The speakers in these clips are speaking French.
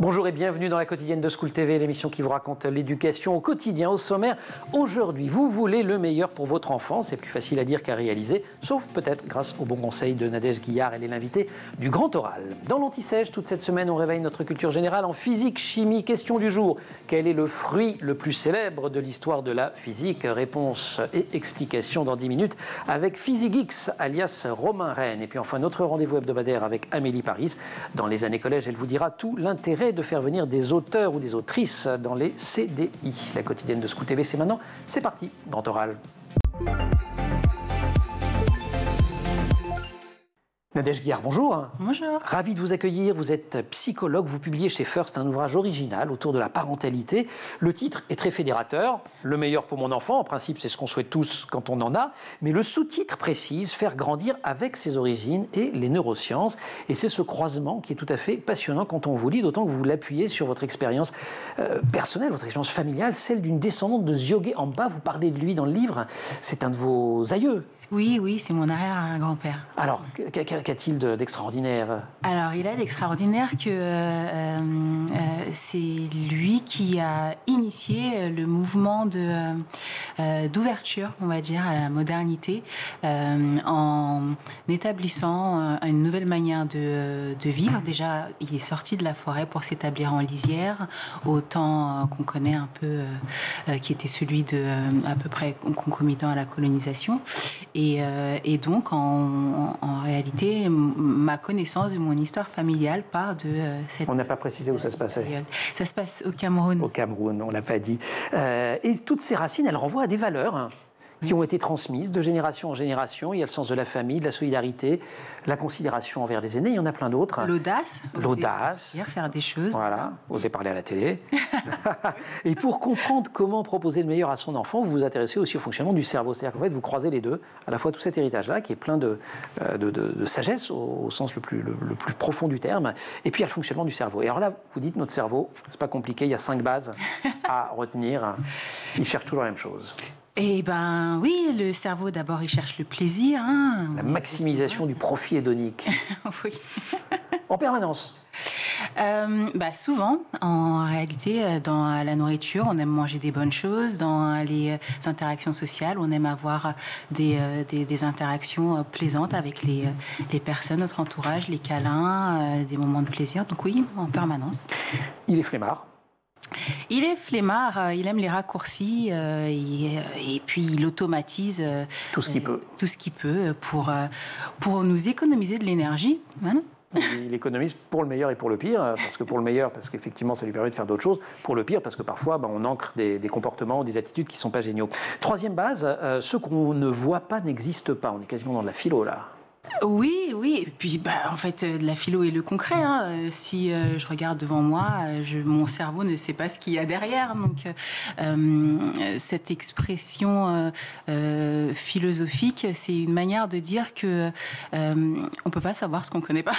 Bonjour et bienvenue dans la quotidienne de School TV, l'émission qui vous raconte l'éducation au quotidien. Au sommaire, aujourd'hui, vous voulez le meilleur pour votre enfant. C'est plus facile à dire qu'à réaliser, sauf peut-être grâce au bon conseil de Nadège Guillard. Elle est l'invitée du Grand Oral. Dans l'Anti-Sèche, toute cette semaine, on réveille notre culture générale en physique, chimie. Question du jour, quel est le fruit le plus célèbre de l'histoire de la physique? Réponse et explication dans 10 minutes avec PhysiGeeks, alias Romain Rennes. Et puis enfin, notre rendez-vous hebdomadaire avec Amélie Paris. Dans les années collège, elle vous dira tout l'intérêt de faire venir des auteurs ou des autrices dans les CDI. La quotidienne de School TV, c'est maintenant. C'est parti, Grand Oral. Nadège Guillard, bonjour. Bonjour. Ravi de vous accueillir. Vous êtes psychologue. Vous publiez chez First un ouvrage original autour de la parentalité. Le titre est très fédérateur. Le meilleur pour mon enfant. En principe, c'est ce qu'on souhaite tous quand on en a. Mais le sous-titre précise faire grandir avec ses origines et les neurosciences. Et c'est ce croisement qui est tout à fait passionnant quand on vous lit, d'autant que vous l'appuyez sur votre expérience personnelle, votre expérience familiale, celle d'une descendante de Zyoge Ampa. Vous parlez de lui dans le livre. C'est un de vos aïeux. Oui, c'est mon arrière-grand-père. Alors, qu'a-t-il d'extraordinaire? Alors, il a d'extraordinaire que c'est lui qui a initié le mouvement d'ouverture, on va dire, à la modernité, en établissant une nouvelle manière de vivre. Déjà, il est sorti de la forêt pour s'établir en lisière, au temps qu'on connaît un peu, qui était celui à peu près concomitant à la colonisation. Et donc, en réalité, ma connaissance de mon histoire familiale part de cette... On n'a pas précisé où ça se passait. Ça se passe au Cameroun. Au Cameroun, on ne l'a pas dit. Et toutes ces racines, elles renvoient à des valeurs qui ont été transmises de génération en génération. Il y a le sens de la famille, de la solidarité, la considération envers les aînés. Il y en a plein d'autres. L'audace. L'audace. Faire des choses. Voilà, oser parler à la télé. Et pour comprendre comment proposer le meilleur à son enfant, vous vous intéressez aussi au fonctionnement du cerveau. C'est-à-dire qu'en fait, vous croisez les deux, à la fois tout cet héritage-là, qui est plein de sagesse, au sens le plus profond du terme, et puis il y a le fonctionnement du cerveau. Et alors là, vous dites, notre cerveau, c'est pas compliqué, il y a 5 bases à retenir. Il cherche toujours la même chose. Eh ben oui, le cerveau d'abord il cherche le plaisir. La maximisation du profit hédonique. Oui. En permanence. Souvent, en réalité, dans la nourriture, on aime manger des bonnes choses. Dans les interactions sociales, on aime avoir des interactions plaisantes avec les personnes, notre entourage, les câlins, des moments de plaisir. Donc oui, en permanence. Il est flemmard. Il est flemmard, il aime les raccourcis et puis il automatise tout ce qu'il peut. Tout ce qu'il peut pour nous économiser de l'énergie. Hein. Il économise pour le meilleur et pour le pire, parce que pour le meilleur, parce qu'effectivement, ça lui permet de faire d'autres choses. Pour le pire, parce que parfois, on ancre des comportements ou des attitudes qui ne sont pas géniaux. Troisième base, ce qu'on ne voit pas n'existe pas. On est quasiment dans de la philo, là. Oui. Et puis, en fait, la philo est le concret. Hein. Si je regarde devant moi, mon cerveau ne sait pas ce qu'il y a derrière. Donc, cette expression philosophique, c'est une manière de dire que on peut pas savoir ce qu'on connaît pas.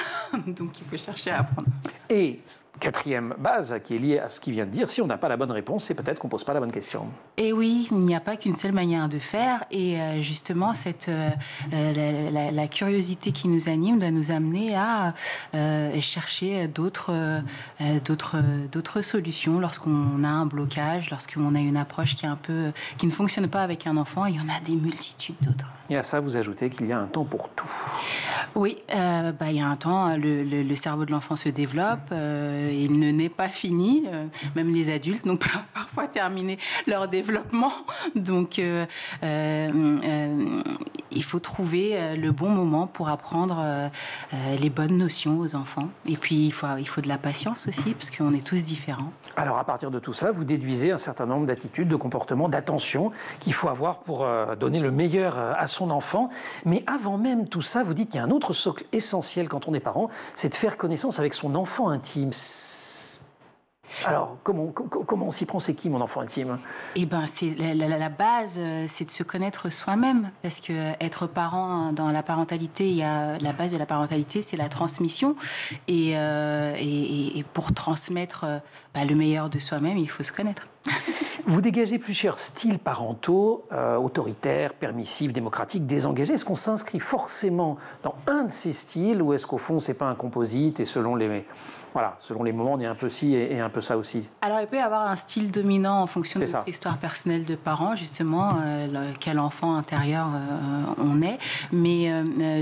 Donc, il faut chercher à apprendre. Et quatrième base, qui est liée à ce qu'il vient de dire, si on n'a pas la bonne réponse, c'est peut-être qu'on pose pas la bonne question. Et oui, il n'y a pas qu'une seule manière de faire. Et justement, la curiosité qui nous anime doit nous amener à chercher d'autres solutions lorsqu'on a un blocage, lorsqu'on a une approche qui ne fonctionne pas avec un enfant. Il y en a des multitudes d'autres. Et à ça, vous ajoutez qu'il y a un temps pour tout. Oui, il y a un temps, le cerveau de l'enfant se développe, il ne naît pas fini, même les adultes n'ont pas parfois terminé leur développement. Donc, il faut trouver le bon moment pour apprendre les bonnes notions aux enfants. Et puis, il faut de la patience aussi, parce qu'on est tous différents. Alors, à partir de tout ça, vous déduisez un certain nombre d'attitudes, de comportements, d'attention qu'il faut avoir pour donner le meilleur à son enfant. Mais avant même tout ça, vous dites qu'il y a un autre socle essentiel quand on est parent, c'est de faire connaissance avec son enfant intime. Alors, comment on s'y prend? C'est qui, mon enfant intime? Eh ben, c'est la base, c'est de se connaître soi-même. Parce que être parent dans la parentalité, la base de la parentalité, c'est la transmission. Et pour transmettre le meilleur de soi-même, il faut se connaître. Vous dégagez plusieurs styles parentaux, autoritaires, permissifs, démocratiques, désengagés. Est-ce qu'on s'inscrit forcément dans un de ces styles ou est-ce qu'au fond, ce n'est pas un composite et selon les moments, on est un peu ci et un peu ça aussi? Alors, il peut y avoir un style dominant en fonction de notre histoire personnelle de parents, justement, quel enfant intérieur on est. Mais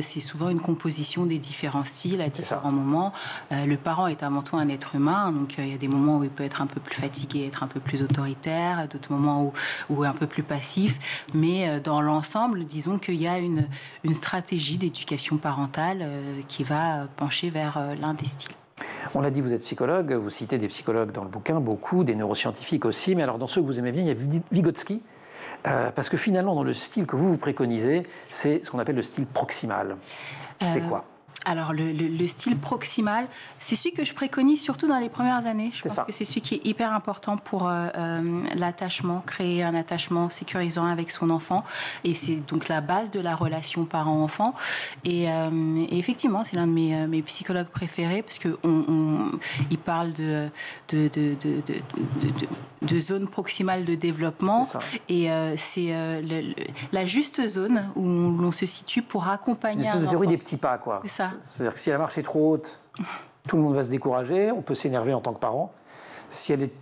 c'est souvent une composition des différents styles à différents moments. Le parent est avant tout un être humain, donc il y a des moments où il peut être un peu plus fatigué, être un peu plus autoritaire, d'autres moments où un peu plus passif. Mais dans l'ensemble, disons qu'il y a une stratégie d'éducation parentale qui va pencher vers l'un des styles. On l'a dit, vous êtes psychologue, vous citez des psychologues dans le bouquin, beaucoup, des neuroscientifiques aussi, mais alors dans ceux que vous aimez bien, il y a Vygotsky, parce que finalement, dans le style que vous préconisez, c'est ce qu'on appelle le style proximal. C'est quoi ? Alors, le style proximal, c'est celui que je préconise surtout dans les premières années. Je pense que c'est celui qui est hyper important pour l'attachement, créer un attachement sécurisant avec son enfant. Et c'est donc la base de la relation parent-enfant. Et effectivement, c'est l'un de mes psychologues préférés parce qu'il parle de zone proximale de développement. Et c'est la juste zone où l'on se situe pour accompagner un enfant. C'est une théorie des petits pas, quoi. C'est ça. C'est-à-dire que si la marche est trop haute, tout le monde va se décourager, on peut s'énerver en tant que parent. Si elle est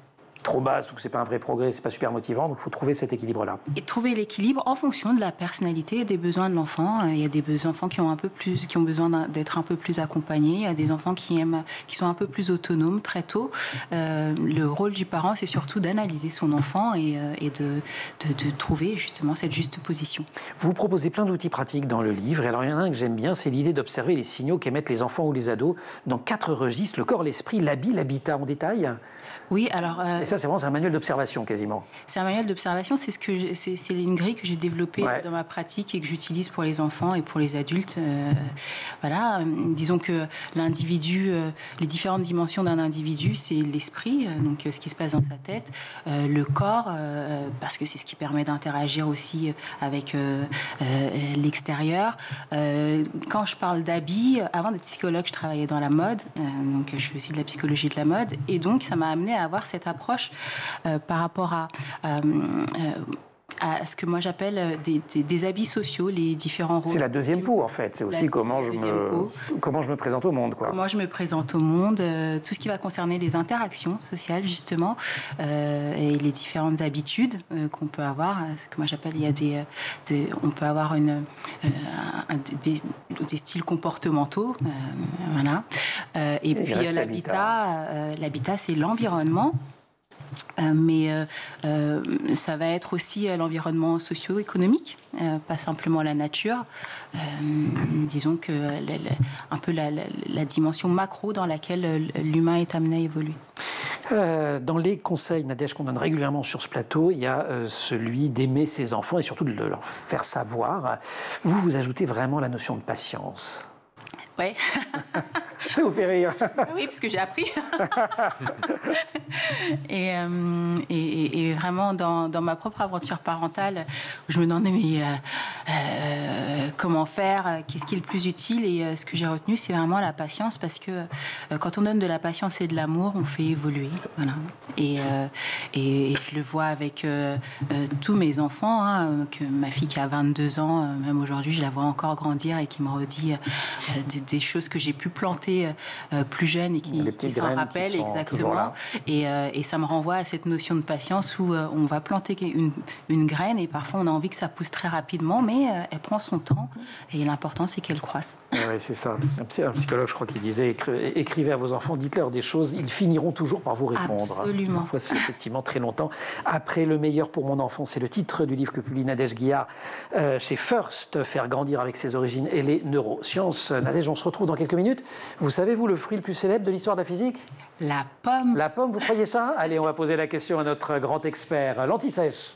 trop basse ou que c'est pas un vrai progrès, c'est pas super motivant, donc il faut trouver cet équilibre-là. Et trouver l'équilibre en fonction de la personnalité et des besoins de l'enfant. Il y a des enfants qui ont besoin d'être un peu plus accompagnés. Il y a des enfants qui sont un peu plus autonomes très tôt. Le rôle du parent, c'est surtout d'analyser son enfant et de trouver justement cette juste position. Vous proposez plein d'outils pratiques dans le livre. Et alors il y en a un que j'aime bien, c'est l'idée d'observer les signaux qu'émettent les enfants ou les ados dans 4 registres: le corps, l'esprit, l'habit, l'habitat. En détail. Oui, alors... et ça, c'est vraiment un manuel d'observation, quasiment. C'est un manuel d'observation, c'est une grille que j'ai développée dans ma pratique et que j'utilise pour les enfants et pour les adultes. Voilà, disons que l'individu, les différentes dimensions d'un individu, c'est l'esprit, donc ce qui se passe dans sa tête, le corps, parce que c'est ce qui permet d'interagir aussi avec l'extérieur. Quand je parle d'habits, avant d'être psychologue, je travaillais dans la mode, donc je fais aussi de la psychologie de la mode, et donc ça m'a amené à avoir cette approche par rapport à ce que moi j'appelle des habits sociaux, les différents rôles. C'est la deuxième peau, en fait. C'est aussi comment je me présente au monde, quoi. Comment je me présente au monde, tout ce qui va concerner les interactions sociales, justement, et les différentes habitudes qu'on peut avoir. Ce que moi j'appelle, on peut avoir des styles comportementaux, voilà. Et puis l'habitat, c'est l'environnement. Mais ça va être aussi l'environnement socio-économique, pas simplement la nature. Disons que un peu la dimension macro dans laquelle l'humain est amené à évoluer. Dans les conseils, Nadège, qu'on donne régulièrement sur ce plateau, il y a celui d'aimer ses enfants et surtout de leur faire savoir. Vous ajoutez vraiment la notion de patience. Ouais. Ça vous fait rire. Oui, parce que j'ai appris. et vraiment, dans ma propre aventure parentale, où je me demandais, comment faire, qu'est-ce qui est le plus utile, et ce que j'ai retenu, c'est vraiment la patience, parce que quand on donne de la patience et de l'amour, on fait évoluer. Voilà. Et je le vois avec tous mes enfants, hein, que ma fille qui a 22 ans, même aujourd'hui, je la vois encore grandir et qui me redit des choses que j'ai pu planter plus jeune et qui s'en rappellent exactement. Et ça me renvoie à cette notion de patience où on va planter une graine et parfois on a envie que ça pousse très rapidement, mais elle prend son temps et l'important c'est qu'elle croisse. Oui, c'est ça. Un psychologue, je crois qu'il disait, écrivez à vos enfants, dites-leur des choses, ils finiront toujours par vous répondre. Absolument. Parfois, c'est effectivement très longtemps. Après le meilleur pour mon enfant, c'est le titre du livre que publie Nadège Guillard chez First, faire grandir avec ses origines et les neurosciences. Nadège, on se retrouve dans quelques minutes. Vous savez, vous, le fruit le plus célèbre de l'histoire de la physique ? La pomme. La pomme, vous croyez ça ? Allez, on va poser la question à notre grand expert. L'anti-sèche.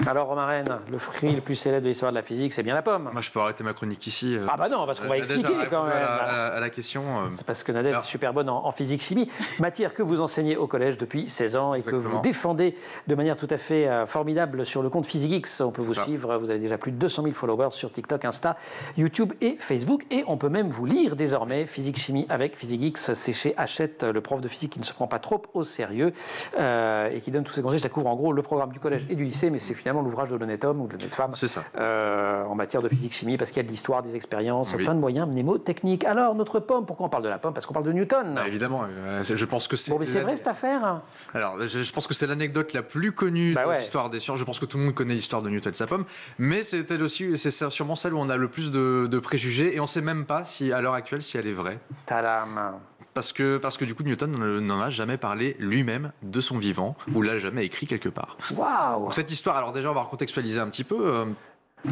Alors, Romaren, le fruit le plus célèbre de l'histoire de la physique, c'est bien la pomme. Moi, je peux arrêter ma chronique ici. Ah bah non, parce qu'on va expliquer quand même. À la question. C'est parce que Nadège est super bonne en physique-chimie. Matière que vous enseignez au collège depuis 16 ans et Exactement. que vous défendez de manière tout à fait formidable sur le compte PhysiqueX. On peut vous suivre, vous avez déjà plus de 200 000 followers sur TikTok, Insta, YouTube et Facebook. Et on peut même vous lire désormais Physique-chimie avec PhysiqueX. C'est chez Hachette, le prof de physique qui ne se prend pas trop au sérieux et qui donne tous ses conseils. Ça couvre en gros le programme du collège et du lycée, mais c'est finalement l'ouvrage de l'honnête homme ou de l'honnête femme en matière de physique-chimie, parce qu'il y a de l'histoire, des expériences, plein de moyens mnémotechniques. Alors, notre pomme, pourquoi on parle de la pomme? Parce qu'on parle de Newton. Évidemment, je pense que c'est... Bon, mais c'est vrai cette affaire? Alors, je pense que c'est l'anecdote la plus connue de l'histoire des sciences. Je pense que tout le monde connaît l'histoire de Newton et de sa pomme, mais c'est sûrement celle où on a le plus de préjugés, et on ne sait même pas si, à l'heure actuelle, si elle est vraie. Tadam! Parce que du coup, Newton n'en a jamais parlé lui-même de son vivant, ou l'a jamais écrit quelque part. Waouh! Donc, cette histoire, alors déjà, on va recontextualiser un petit peu.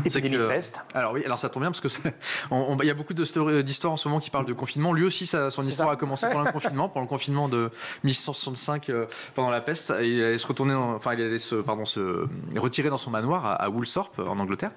Épidémie de peste. Alors oui, alors ça tombe bien parce que il y a beaucoup d'histoires en ce moment qui parlent de confinement. Lui aussi, son histoire a commencé pendant le confinement de 1665 pendant la peste. Il allait se retirer dans son manoir à Woolsthorpe en Angleterre.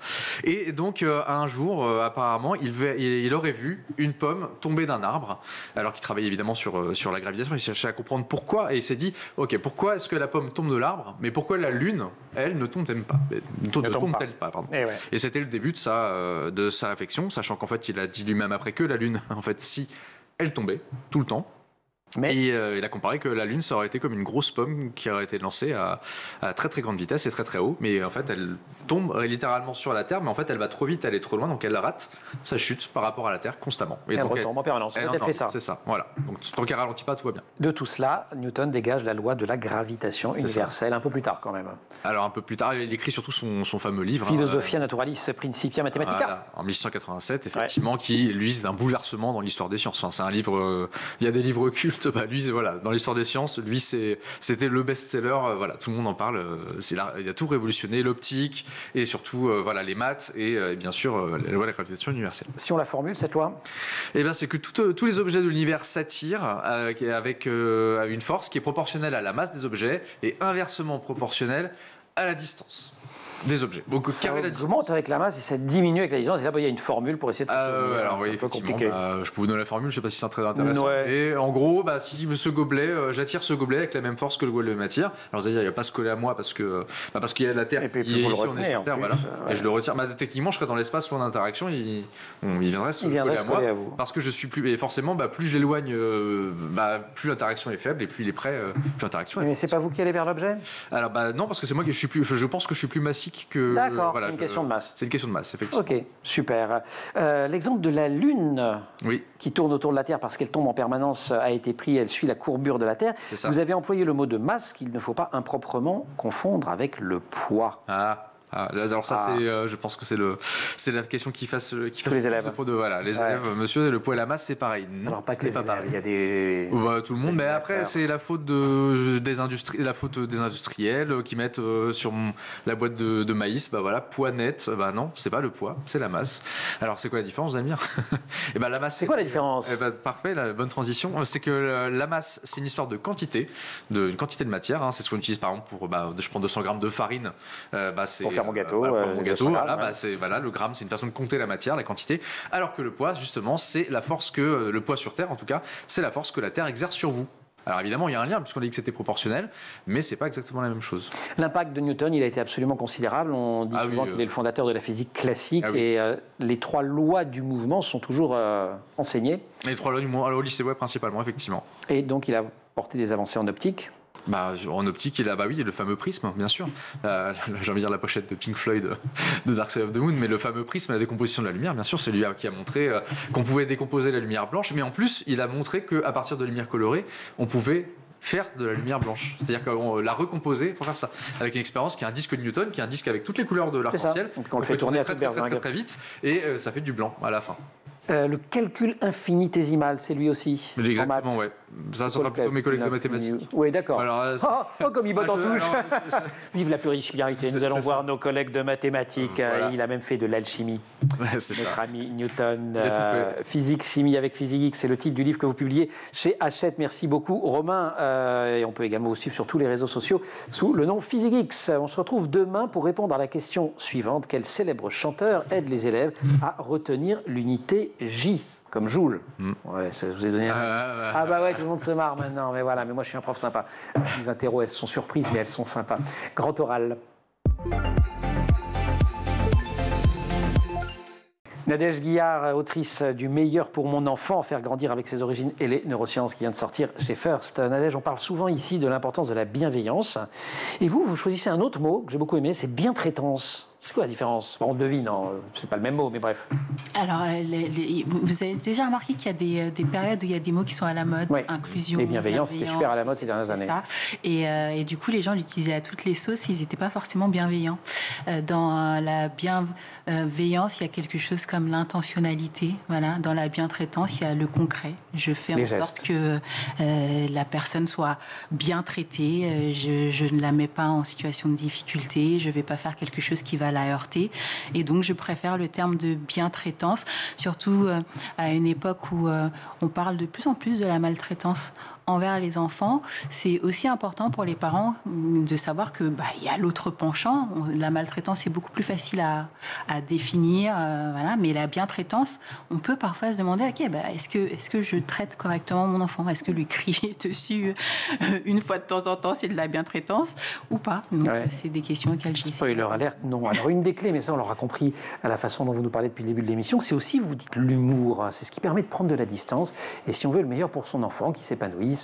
Et donc un jour, apparemment, il aurait vu une pomme tomber d'un arbre, alors qu'il travaillait évidemment sur la gravitation. Il cherchait à comprendre pourquoi, et il s'est dit, ok, pourquoi est-ce que la pomme tombe de l'arbre, mais pourquoi la lune, elle, ne tombe-t-elle pas? Pardon. Et c'était le début de sa réflexion, sachant qu'en fait, il a dit lui-même après que la Lune, en fait, si elle tombait tout le temps, et il a comparé que la Lune, ça aurait été comme une grosse pomme qui aurait été lancée à très très grande vitesse et très très haut, mais en fait, elle tombe littéralement sur la Terre, mais en fait, elle va trop vite, elle est trop loin, donc elle rate sa chute par rapport à la Terre constamment. Et elle retombe en permanence. Elle fait ça. C'est ça, voilà. Donc tant qu'elle ralentit pas, tout va bien. De tout cela, Newton dégage la loi de la gravitation universelle un peu plus tard quand même. Alors un peu plus tard, il écrit surtout son fameux livre. Philosophia Naturalis Principia Mathematica. Voilà, en 1687, effectivement, qui, lui, c'est un bouleversement dans l'histoire des sciences. Enfin, c'est un livre... il y a des livres cultes, lui, voilà, dans l'histoire des sciences, lui, c'était le best-seller. Voilà, tout le monde en parle. Il a tout révolutionné, l'optique et surtout les maths et bien sûr la loi de la gravitation universelle. Si on la formule, cette loi? Eh bien, c'est que tous les objets de l'univers s'attirent avec une force qui est proportionnelle à la masse des objets et inversement proportionnelle à la distance des objets. Donc, ça augmente avec la masse et ça diminue avec la distance. Et là, il y a une formule pour essayer de se souvenir. Alors oui, un peu compliqué. Je peux vous donner la formule, je ne sais pas si c'est très intéressant. Et en gros, si ce gobelet, j'attire ce gobelet avec la même force que le gobelet m'attire. Alors c'est-à-dire, il ne va pas se coller à moi parce qu'il y a la Terre. Et puis ici, vous le on est sur Terre, voilà. Et je le retire. Techniquement, je serais dans l'espace où en interaction, il viendrait se coller à moi. Parce que je suis plus. Et forcément, plus je l'éloigne, plus l'interaction est faible et plus il est prêt, plus l'interaction est. Mais c'est pas vous qui allez vers l'objet? Alors non, parce que c'est moi qui suis plus. Je pense que je suis plus massique que. D'accord, c'est une question de masse. C'est une question de masse, effectivement. Ok, super. L'exemple de la Lune qui tourne autour de la Terre parce qu'elle tombe en permanence a été pris, elle suit la courbure de la Terre. Vous avez employé le mot de masse qu'il ne faut pas improprement confondre avec le poids. Alors ça, je pense que c'est la question qui fasse les élèves. Les élèves, monsieur, le poids et la masse, c'est pareil. Non, alors pas que les élèves, il y a des... tout le monde, mais après, c'est la faute des industriels qui mettent sur la boîte de maïs, poids net. Non, c'est pas le poids, c'est la masse. Alors c'est quoi la différence, vous allez me dire? La masse. C'est quoi la différence? Parfait, la bonne transition. C'est que la masse, c'est une histoire de quantité, une quantité de matière. C'est ce qu'on utilise par exemple pour, je prends 200 grammes de farine, c'est pour faire mon gâteau. Le gramme, c'est une façon de compter la matière, la quantité. Alors que le poids, justement, c'est la force que le poids sur Terre, en tout cas, c'est la force que la Terre exerce sur vous. Alors évidemment, il y a un lien, puisqu'on a dit que c'était proportionnel, mais c'est pas exactement la même chose. L'impact de Newton, il a été absolument considérable. On dit souvent qu'il est le fondateur de la physique classique, et les 3 lois du mouvement sont toujours enseignées. Les 3 lois du mouvement, au lycée, principalement, effectivement. Et donc, il a porté des avancées en optique. En optique, il a le fameux prisme, bien sûr. J'ai envie de dire la pochette de Pink Floyd de Dark Side of the Moon, mais le fameux prisme, la décomposition de la lumière, bien sûr, c'est lui qui a montré qu'on pouvait décomposer la lumière blanche, mais en plus, il a montré qu'à partir de lumière colorée, on pouvait faire de la lumière blanche. C'est-à-dire qu'on l'a recomposé pour faire ça. Avec une expérience qui est un disque de Newton, qui est un disque avec toutes les couleurs de l'arc-en-ciel. Donc on le fait tourner très vite, et ça fait du blanc à la fin. Le calcul infinitésimal, c'est lui aussi. Exactement, ouais. Ça sera plutôt mes collègues de mathématiques. Oui, d'accord. Comme il botte en touche. Vive la plurispiralité. Nous allons voir nos collègues de mathématiques. Voilà. Il a même fait de l'alchimie. Notre ami Newton. Physique, chimie avec Physique, c'est le titre du livre que vous publiez chez Hachette. Merci beaucoup, Romain. Et on peut également vous suivre sur tous les réseaux sociaux sous le nom PhysiqueX. On se retrouve demain pour répondre à la question suivante. Quel célèbre chanteur aide les élèves à retenir l'unité J comme Joule? Ouais, ça vous a donné tout le monde se marre maintenant. Mais voilà, mais moi je suis un prof sympa. Les interros, elles sont surprises, mais elles sont sympas. Grand oral. Nadège Guillard, autrice du Meilleur pour mon enfant, faire grandir avec ses origines et les neurosciences, qui vient de sortir chez First. Nadège, on parle souvent ici de l'importance de la bienveillance. Et vous choisissez un autre mot que j'ai beaucoup aimé, c'est bientraitance. C'est quoi la différence? On le devine, c'est pas le même mot, mais bref. Alors, vous avez déjà remarqué qu'il y a des périodes où il y a des mots qui sont à la mode, inclusion, et bienveillance, c'était super à la mode ces dernières années. Ça. Et du coup, les gens l'utilisaient à toutes les sauces, ils n'étaient pas forcément bienveillants. Dans la bienveillance, il y a quelque chose comme l'intentionnalité. Voilà. Dans la bientraitance, il y a le concret. Je fais en sorte que la personne soit bien traitée. Je ne la mets pas en situation de difficulté. Je ne vais pas faire quelque chose qui va la heurter. Et donc, je préfère le terme de bientraitance, surtout à une époque où on parle de plus en plus de la maltraitance envers les enfants. C'est aussi important pour les parents de savoir que il y a l'autre penchant. La maltraitance est beaucoup plus facile à définir, voilà. Mais la bientraitance, on peut parfois se demander est-ce que je traite correctement mon enfant? Est-ce que lui crier dessus une fois de temps en temps, c'est de la bientraitance ou pas? Donc, c'est des questions auxquelles j'ai... Spoiler alerte, non. Alors, une des clés, mais ça, on l'aura compris à la façon dont vous nous parlez depuis le début de l'émission, c'est aussi, vous dites, l'humour. C'est ce qui permet de prendre de la distance. Et si on veut le meilleur pour son enfant, qui s'épanouisse,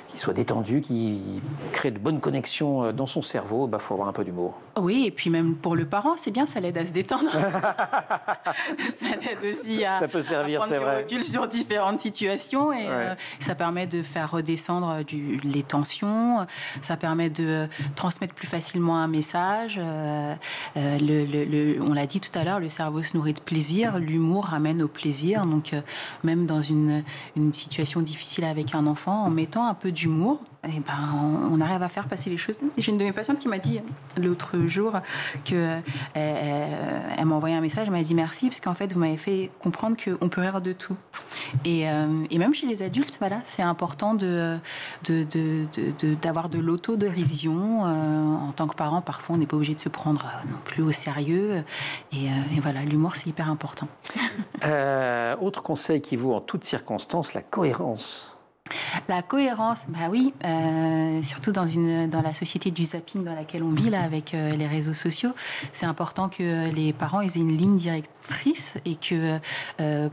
qui soit détendu, qui crée de bonnes connexions dans son cerveau, faut avoir un peu d'humour. Oui, et puis même pour le parent, c'est bien, ça l'aide à se détendre. Ça l'aide aussi à, ça peut servir, à prendre du recul sur différentes situations et ça permet de faire redescendre les tensions, ça permet de transmettre plus facilement un message. On l'a dit tout à l'heure, le cerveau se nourrit de plaisir, l'humour ramène au plaisir, donc même dans une situation difficile avec un enfant, en mettant un peu d'humour, on arrive à faire passer les choses. J'ai une de mes patientes qui m'a dit l'autre jour qu'elle m'a envoyé un message, elle m'a dit merci parce qu'en fait vous m'avez fait comprendre qu'on peut rire de tout. Et même chez les adultes, voilà, c'est important d'avoir de l'autodérision. En tant que parent, parfois on n'est pas obligé de se prendre non plus au sérieux. Et voilà, l'humour c'est hyper important. Autre conseil qui vaut en toutes circonstances, la cohérence. La cohérence, oui, surtout dans la société du zapping dans laquelle on vit là, avec les réseaux sociaux, c'est important que les parents aient une ligne directrice et que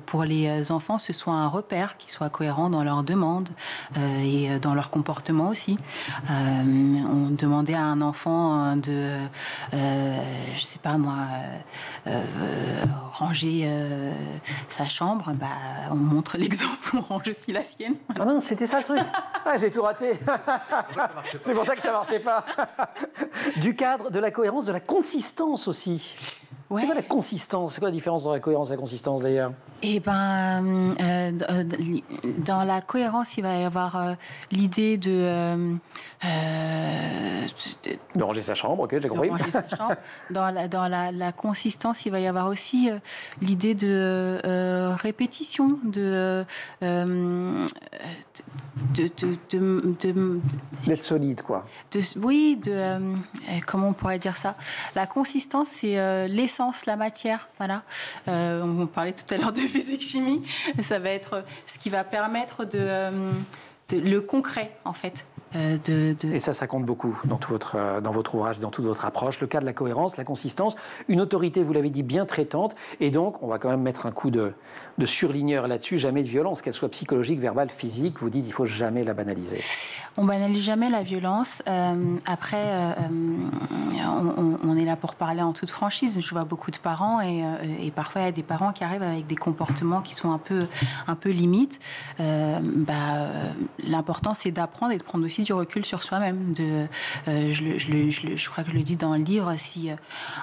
pour les enfants, ce soit un repère qui soit cohérent dans leurs demandes et dans leur comportement aussi. On demandait à un enfant de, je sais pas moi, ranger sa chambre, on montre l'exemple, on range aussi la sienne. Ah non, c'était ça le truc. J'ai tout raté. C'est pour ça que ça marchait pas. Du cadre, de la cohérence, de la consistance aussi. Ouais. C'est quoi la consistance? C'est quoi la différence entre la cohérence et la consistance d'ailleurs? Dans la cohérence, il va y avoir l'idée de ranger sa chambre, ok, j'ai compris. De ranger sa chambre. Dans la consistance, il va y avoir aussi l'idée de répétition, d'être solide, quoi. Comment on pourrait dire ça? La consistance, c'est l'essence, la matière, voilà. On parlait tout à l'heure de physique-chimie, ça va être ce qui va permettre le concret, en fait. Et ça compte beaucoup dans votre ouvrage, dans toute votre approche. Le cas de la cohérence, la consistance, une autorité, vous l'avez dit, bien traitante. Et donc, on va quand même mettre un coup de surligneur là-dessus. Jamais de violence, qu'elle soit psychologique, verbale, physique. Vous dites, il ne faut jamais la banaliser. On banalise jamais la violence. Après, on est là pour parler en toute franchise. Je vois beaucoup de parents et parfois il y a des parents qui arrivent avec des comportements qui sont un peu limites. L'important, c'est d'apprendre et de prendre aussi du recul sur soi-même. Je crois que je le dis dans le livre, si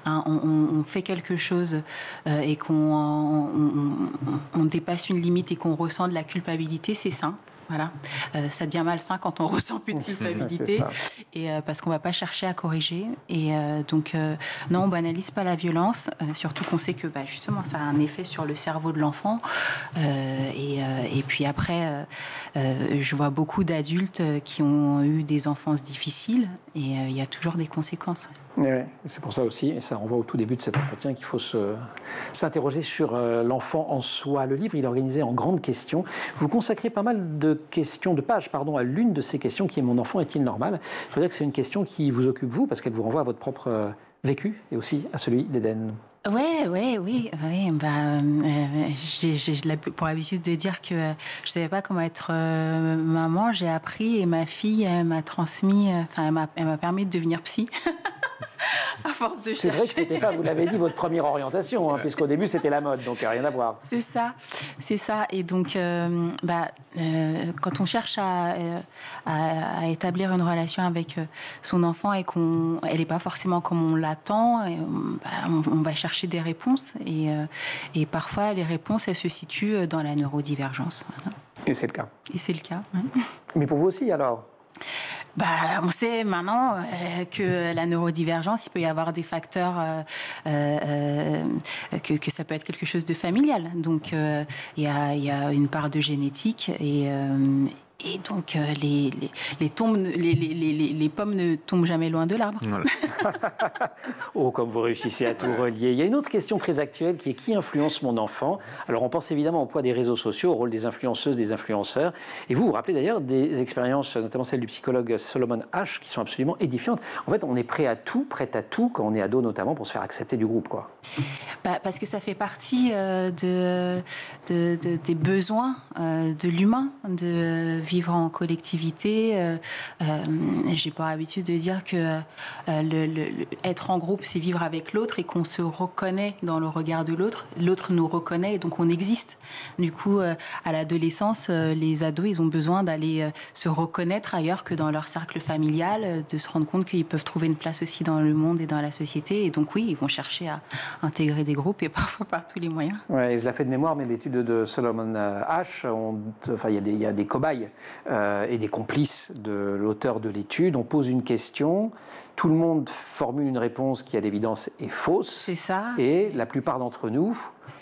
on fait quelque chose et qu'on dépasse une limite et qu'on ressent de la culpabilité, c'est sain. Voilà. Ça devient malsain quand on ressent plus de culpabilité et parce qu'on va pas chercher à corriger. Et donc, non, on banalise pas la violence, surtout qu'on sait que justement, ça a un effet sur le cerveau de l'enfant. Et puis après, je vois beaucoup d'adultes qui ont eu des enfances difficiles et il y a toujours des conséquences. Ouais, c'est pour ça aussi, et ça renvoie au tout début de cet entretien, qu'il faut s'interroger sur l'enfant en soi. Le livre, il est organisé en grandes questions. Vous consacrez pas mal de pages, à l'une de ces questions qui est « Mon enfant est-il normal ?» Il faut dire que c'est une question qui vous occupe vous, parce qu'elle vous renvoie à votre propre vécu et aussi à celui d'Eden. Oui. J'ai pour habitude de dire que je savais pas comment être maman. J'ai appris et ma fille m'a transmis, elle m'a permis de devenir psy. À force de chercher. C'est vrai que c'était pas, vous l'avez dit, votre première orientation, puisqu'au début c'était la mode, donc rien à voir. C'est ça. Et donc, quand on cherche à établir une relation avec son enfant et elle n'est pas forcément comme on l'attend, on va chercher des réponses et parfois les réponses elles se situent dans la neurodivergence. Et c'est le cas. Ouais. Mais pour vous aussi alors? On sait maintenant que la neurodivergence, il peut y avoir des facteurs, que ça peut être quelque chose de familial. Donc, il y a une part de génétique et donc, les pommes ne tombent jamais loin de l'arbre. Voilà. Oh, comme vous réussissez à tout relier. Il y a une autre question très actuelle qui est « Qui influence mon enfant ?» Alors, on pense évidemment au poids des réseaux sociaux, au rôle des influenceuses, des influenceurs. Et vous rappelez d'ailleurs des expériences, notamment celle du psychologue Solomon Asch, qui sont absolument édifiantes. En fait, on est prête à tout, quand on est ado notamment, pour se faire accepter du groupe, quoi. Parce que ça fait partie des besoins de l'humain, de vivre en collectivité. J'ai pas l'habitude de dire que être en groupe, c'est vivre avec l'autre et qu'on se reconnaît dans le regard de l'autre. L'autre nous reconnaît et donc on existe. Du coup, à l'adolescence, les ados, ils ont besoin d'aller se reconnaître ailleurs que dans leur cercle familial, de se rendre compte qu'ils peuvent trouver une place aussi dans le monde et dans la société. Et donc oui, ils vont chercher à intégrer des groupes et parfois par tous les moyens. Ouais, je la fais de mémoire, mais l'étude de Solomon Asch, il y a des cobayes et des complices de l'auteur de l'étude. On pose une question, tout le monde formule une réponse qui à l'évidence est fausse. C'est ça. Et la plupart d'entre nous,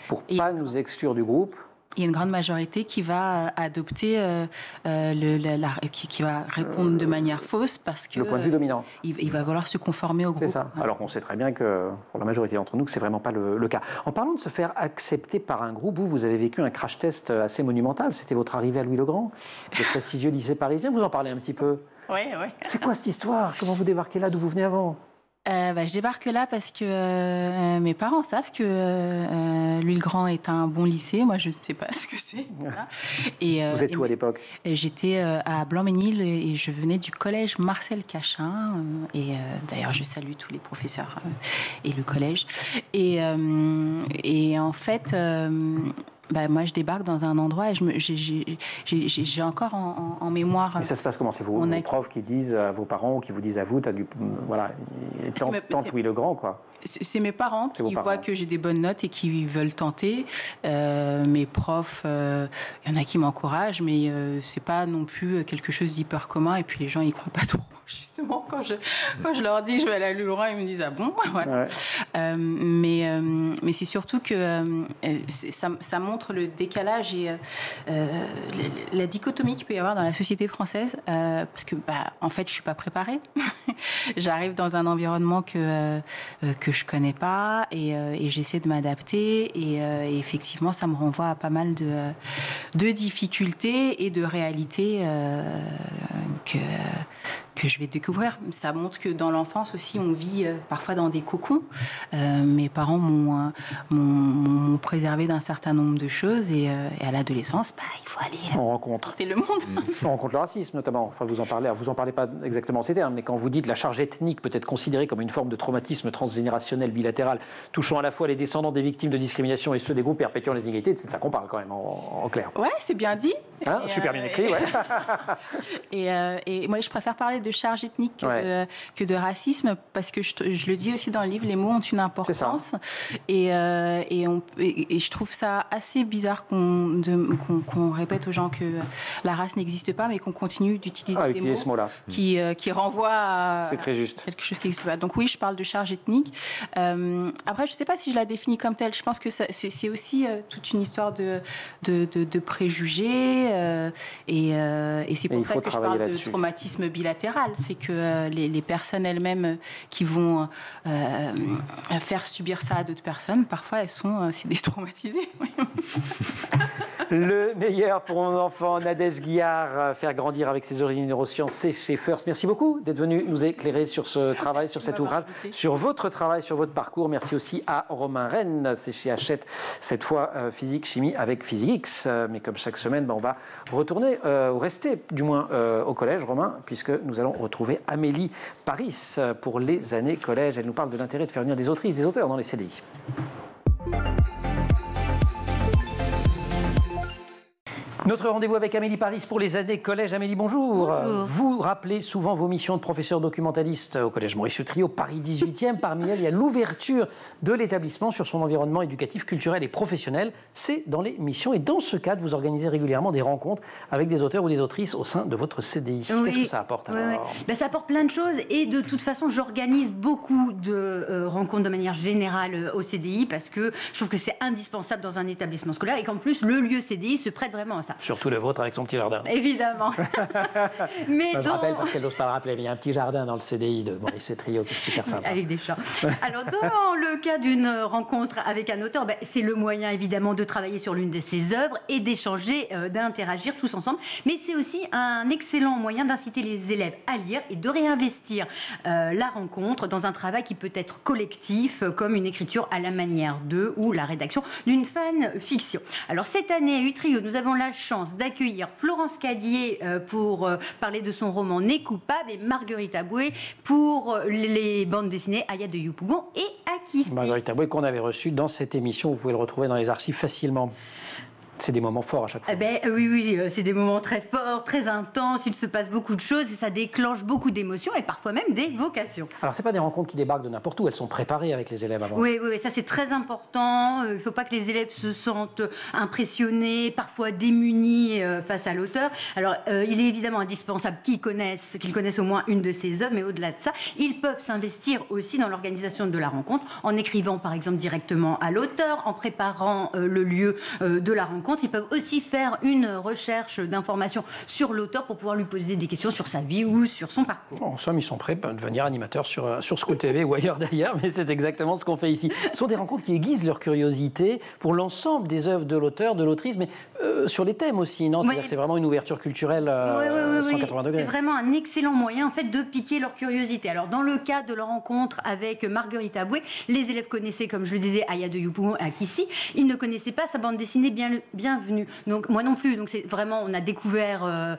pour ne pas nous exclure du groupe, il y a une grande majorité qui va adopter, qui va répondre de manière fausse parce que... Le point de vue dominant. Il va vouloir se conformer au groupe. C'est ça. Ouais. Alors qu'on sait très bien que, pour la majorité d'entre nous, que ce n'est vraiment pas le cas. En parlant de se faire accepter par un groupe, vous avez vécu un crash test assez monumental. C'était votre arrivée à Louis-le-Grand, le prestigieux lycée parisien. Vous en parlez un petit peu? Oui. C'est quoi cette histoire? Comment vous débarquez là? D'où vous venez avant? Je débarque là parce que mes parents savent que Louis-le-Grand est un bon lycée. Moi, je ne sais pas ce que c'est. Voilà. Vous êtes où à l'époque? J'étais à Blanc-Ménil et je venais du collège Marcel Cachin. D'ailleurs, je salue tous les professeurs et le collège. Et en fait... moi, je débarque dans un endroit et j'ai encore en mémoire... Mais ça se passe comment? C'est vos profs qui disent à vos parents ou qui vous disent à vous, tente Louis-le-Grand, quoi. C'est mes parents qui voient que j'ai des bonnes notes et qui veulent tenter. Mes profs, il y en a qui m'encouragent, mais c'est pas non plus quelque chose d'hyper commun. Et puis les gens, ils croient pas trop. Justement, quand je leur dis je vais aller à Louis-le-Grand, ils me disent ah bon, voilà. Ouais. Mais c'est surtout que ça montre le décalage et la dichotomie qu'il peut y avoir dans la société française, parce que en fait je suis pas préparée. J'arrive dans un environnement que je connais pas et j'essaie de m'adapter et effectivement ça me renvoie à pas mal de difficultés et de réalités que je vais découvrir. Ça montre que dans l'enfance aussi, on vit parfois dans des cocons. Mes parents m'ont préservé d'un certain nombre de choses et à l'adolescence, il faut aller rencontrer le monde. On rencontre le racisme notamment. Enfin, vous en parlez pas exactement en ces termes, mais quand vous dites la charge ethnique peut être considérée comme une forme de traumatisme transgénérationnel bilatéral touchant à la fois les descendants des victimes de discrimination et ceux des groupes perpétuant les inégalités, c'est de ça qu'on parle quand même en clair. Ouais, c'est bien dit. Super bien écrit, ouais. Et moi, je préfère parler de charge ethnique que de racisme, parce que je le dis aussi dans le livre, les mots ont une importance. Et je trouve ça assez bizarre qu'on répète aux gens que la race n'existe pas, mais qu'on continue d'utiliser des mots ce mot-là. qui renvoient à c'est très juste. Quelque chose qui n'existe pas. Donc oui, je parle de charge ethnique. Après, je ne sais pas si je la définis comme telle. Je pense que c'est aussi toute une histoire de préjugés. Et c'est pour ça que je parle de traumatisme bilatéral. C'est que les personnes elles-mêmes qui vont faire subir ça à d'autres personnes, parfois elles sont des traumatisées. Le meilleur pour mon enfant, Nadège Guillard, faire grandir avec ses origines neurosciences, c'est chez First. Merci beaucoup d'être venu nous éclairer sur ce travail, sur cet ouvrage, sur votre travail, sur votre parcours. Merci aussi à Romain Rennes, c'est chez Hachette, cette fois physique, chimie avec PhysiqueX. Mais comme chaque semaine, on va retourner, ou rester du moins au collège, Romain, puisque nous allons retrouver Amélie Paris pour les années collège. Elle nous parle de l'intérêt de faire venir des autrices, des auteurs dans les CDI. Notre rendez-vous avec Amélie Paris pour les années collège. Amélie, bonjour. Bonjour. Vous rappelez souvent vos missions de professeur documentaliste au collège Maurice-Trio, Paris 18e. Parmi elles, il y a l'ouverture de l'établissement sur son environnement éducatif, culturel et professionnel. C'est dans les missions. Et dans ce cadre, vous organisez régulièrement des rencontres avec des auteurs ou des autrices au sein de votre CDI. Oui. Qu'est-ce que ça apporte alors ? Ça apporte plein de choses. Et de toute façon, j'organise beaucoup de rencontres de manière générale au CDI parce que je trouve que c'est indispensable dans un établissement scolaire et qu'en plus, le lieu CDI se prête vraiment à ça. Surtout le vôtre avec son petit jardin. Évidemment. Mais je rappelle, parce qu'elle n'ose pas le rappeler, mais il y a un petit jardin dans le CDI de Maurice-Trio qui est super sympa. Avec des chats. Alors, dans le cas d'une rencontre avec un auteur, c'est le moyen évidemment de travailler sur l'une de ses œuvres et d'échanger, d'interagir tous ensemble. Mais c'est aussi un excellent moyen d'inciter les élèves à lire et de réinvestir la rencontre dans un travail qui peut être collectif, comme une écriture à la manière d'eux ou la rédaction d'une fanfiction. Alors, cette année à Utrio, nous avons la chance d'accueillir Florence Cadier pour parler de son roman Né coupable et Marguerite Aboué pour les bandes dessinées Aya de Yopougon et Akis. Marguerite Aboué qu'on avait reçue dans cette émission, vous pouvez le retrouver dans les archives facilement. C'est des moments forts à chaque fois. Oui, c'est des moments très forts, très intenses, il se passe beaucoup de choses et ça déclenche beaucoup d'émotions et parfois même des vocations. Alors, ce n'est pas des rencontres qui débarquent de n'importe où, elles sont préparées avec les élèves avant. Oui, ça c'est très important. Il ne faut pas que les élèves se sentent impressionnés, parfois démunis face à l'auteur. Alors, il est évidemment indispensable qu'ils connaissent au moins une de ses œuvres, mais au-delà de ça, ils peuvent s'investir aussi dans l'organisation de la rencontre en écrivant par exemple directement à l'auteur, en préparant le lieu de la rencontre. Ils peuvent aussi faire une recherche d'informations sur l'auteur pour pouvoir lui poser des questions sur sa vie ou sur son parcours. En somme, ils sont prêts à devenir animateurs sur School TV ou ailleurs d'ailleurs, mais c'est exactement ce qu'on fait ici. Ce sont des rencontres qui aiguisent leur curiosité pour l'ensemble des œuvres de l'auteur, de l'autrice, mais sur les thèmes aussi, non ? C'est-à-dire que c'est vraiment une ouverture culturelle 180 degrés. C'est vraiment un excellent moyen en fait, de piquer leur curiosité. Alors, dans le cas de leur rencontre avec Marguerite Aboué, les élèves connaissaient, comme je le disais, Aya de Yopougon et Akissi. Ils ne connaissaient pas sa bande dessinée Bienvenue. Donc moi non plus. Donc c'est vraiment, on a découvert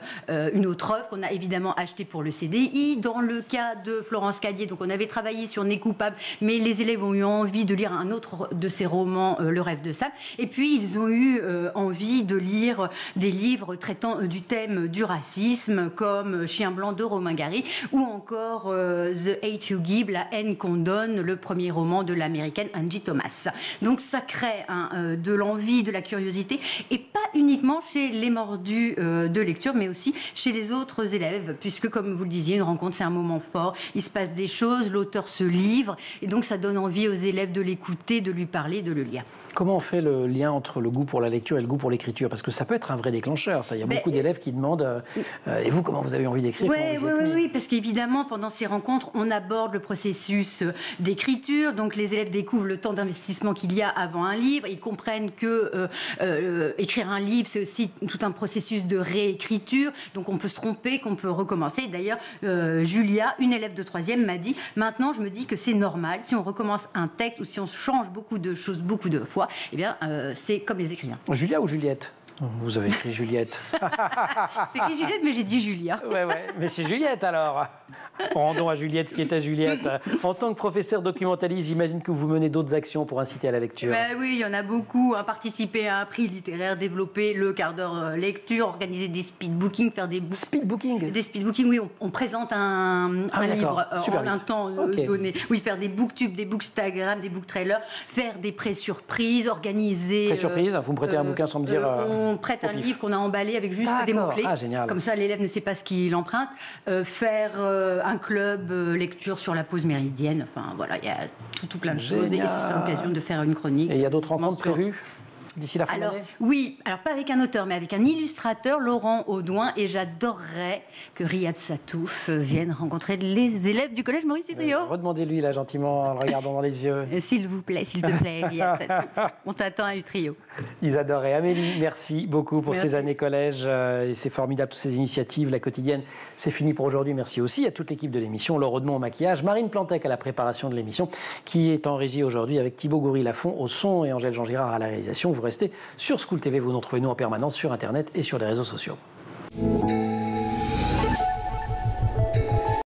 une autre œuvre qu'on a évidemment achetée pour le CDI. Dans le cas de Florence Cadier, donc on avait travaillé sur Né coupable, mais les élèves ont eu envie de lire un autre de ses romans, Le rêve de Sam. Et puis ils ont eu envie de lire des livres traitant du thème du racisme, comme Chien blanc de Romain Gary, ou encore The Hate You Give, La haine qu'on donne, le premier roman de l'américaine Angie Thomas. Donc ça crée de l'envie, de la curiosité, et pas uniquement chez les mordus de lecture, mais aussi chez les autres élèves, puisque comme vous le disiez, une rencontre c'est un moment fort, il se passe des choses, l'auteur se livre, et donc ça donne envie aux élèves de l'écouter, de lui parler, de le lire. Comment on fait le lien entre le goût pour la lecture et le goût pour l'écriture ? Parce que ça peut être un vrai déclencheur, ça. Il y a beaucoup d'élèves qui demandent et vous, comment vous avez envie d'écrire ? Oui, parce qu'évidemment, pendant ces rencontres, on aborde le processus d'écriture, donc les élèves découvrent le temps d'investissement qu'il y a avant un livre, ils comprennent que écrire un livre, c'est aussi tout un processus de réécriture, donc on peut se tromper, qu'on peut recommencer. D'ailleurs, Julia, une élève de 3e, m'a dit « Maintenant, je me dis que c'est normal, si on recommence un texte ou si on change beaucoup de choses, beaucoup de fois, eh bien, c'est comme les écrivains. » Julia ou Juliette ? Vous avez écrit Juliette. J'ai écrit Juliette, mais j'ai dit Julia. Ouais, mais c'est Juliette alors. Rendons à Juliette ce qui est à Juliette. En tant que professeur documentaliste, j'imagine que vous menez d'autres actions pour inciter à la lecture. Oui, il y en a beaucoup. Participer à un prix littéraire, développer le quart d'heure lecture, organiser des speedbookings, faire des speedbooking. Des speedbookings, oui, on présente un livre en un temps donné. Oui, faire des booktubes, des bookstagram, des booktrailers, faire des pré-surprises, organiser. Pré-surprise, vous me prêtez un bouquin sans me dire. On prête un livre qu'on a emballé avec juste des mots-clés. Ah, génial. Comme ça, l'élève ne sait pas ce qu'il emprunte. Faire un club lecture sur la pause méridienne. Enfin, voilà, il y a tout plein de choses. Et ce sera l'occasion de faire une chronique. Et il y a d'autres rencontres prévues d'ici la fin de l'année ? Oui, alors pas avec un auteur, mais avec un illustrateur, Laurent Audouin. Et j'adorerais que Riyad Satouf vienne rencontrer les élèves du collège Maurice Utrio. Redemandez-lui là gentiment en le regardant dans les yeux. S'il vous plaît, s'il te plaît, Riyad Satouf. On t'attend à Utrio. Ils adoraient. Amélie, merci beaucoup pour ces années collège. Et c'est formidable, toutes ces initiatives. La quotidienne, c'est fini pour aujourd'hui. Merci aussi à toute l'équipe de l'émission. Laure Audemont au maquillage, Marine Plantec à la préparation de l'émission, qui est en régie aujourd'hui avec Thibaut Goury-Lafont au son et Angèle Jean-Girard à la réalisation. Vous restez sur School TV. Vous nous retrouvez nous en permanence sur Internet et sur les réseaux sociaux.